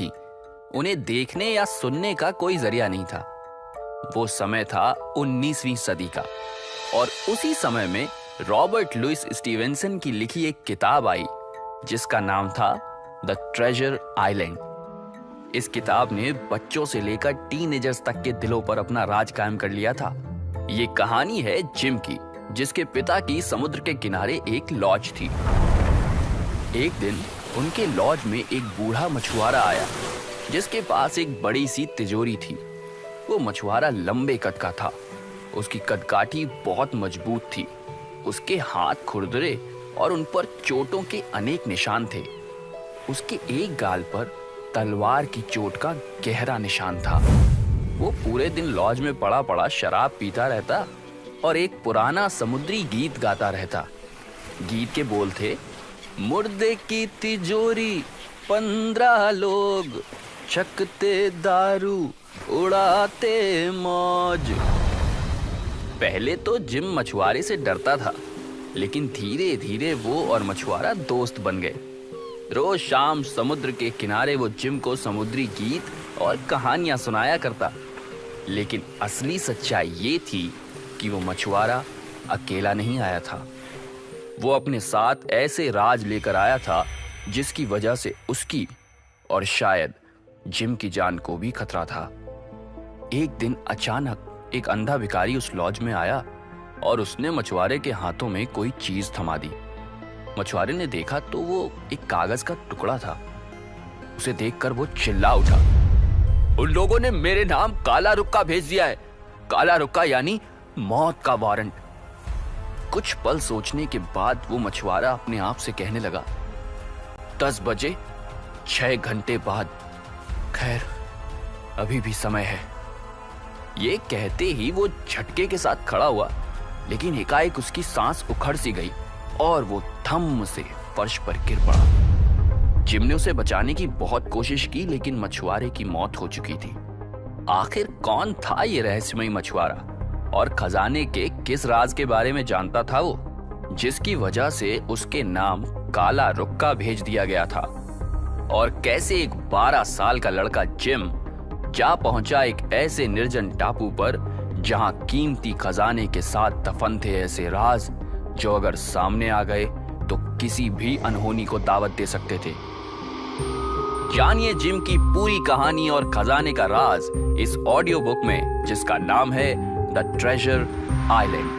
थी, उन्हें देखने या सुनने का कोई जरिया नहीं था। वो समय था 19वीं सदी का और उसी समय में रॉबर्ट लुइस स्टीवेंसन की लिखी एक किताब आई जिसका नाम था द ट्रेजर आइलैंड। इस किताब ने बच्चों से लेकर टीनेजर्स तक के दिलों पर अपना राज कायम कर लिया था। ये कहानी है जिम की, जिसके पिता की समुद्र के किनारे एक लॉज थी। एक दिन उनके लॉज में एक बूढ़ा मछुआरा आया जिसके पास एक बड़ी सी तिजोरी थी। वो मछुआरा लंबे कद का था, उसकी कदकाठी बहुत मजबूत थी, उसके हाथ खुरदरे और उन पर चोटों के अनेक निशान थे। उसके एक गाल पर तलवार की चोट का गहरा निशान था। वो पूरे दिन लॉज में पड़ा पड़ा शराब पीता रहता और एक पुराना समुद्री गीत गाता रहता। गीत के बोल थे, मुर्दे की तिजोरी 15 लोग, छकते दारू उड़ाते मौज। पहले तो जिम मछुआरे से डरता था, लेकिन धीरे धीरे वो और मछुआरा दोस्त बन गए। रोज शाम समुद्र के किनारे वो जिम को समुद्री गीत और कहानियां सुनाया करता। लेकिन असली सच्चाई ये थी कि वो मछुआरा अकेला नहीं आया था। वो अपने साथ ऐसे राज लेकर आया था जिसकी वजह से उसकी और शायद जिम की जान को भी खतरा था। एक दिन अचानक एक अंधा भिखारी उस लॉज में आया और उसने मछुआरे के हाथों में कोई चीज थमा दी। मछुआरे ने देखा तो वो एक कागज का टुकड़ा था। उसे देखकर वो चिल्ला उठा, उन लोगों ने मेरे नाम काला रुक्का भेज दिया है। काला रुक्का यानी मौत का वारंट। कुछ पल सोचने के बाद वो मछुआरा अपने आप से कहने लगा, 10 बजे 6 घंटे बाद, खैर अभी भी समय है। ये कहते ही वो झटके के साथ खड़ा हुआ, लेकिन एकाएक उसकी सांस उखड़ सी गई और वो थम से फर्श पर गिर पड़ा। जिम ने उसे बचाने की बहुत कोशिश की, लेकिन मछुआरे की मौत हो चुकी थी। आखिर कौन था ये रहस्यमयी मछुआरा और खजाने के किस राज के बारे में जानता था वो, जिसकी वजह से उसके नाम काला रुक्का भेज दिया गया था? और कैसे एक 12 साल का लड़का जिम जा पहुंचा एक ऐसे निर्जन टापू पर जहां कीमती खजाने के साथ दफन थे ऐसे राज जो अगर सामने आ गए तो किसी भी अनहोनी को दावत दे सकते थे। जानिए जिम की पूरी कहानी और खजाने का राज इस ऑडियो बुक में, जिसका नाम है द ट्रेजर आइलैंड।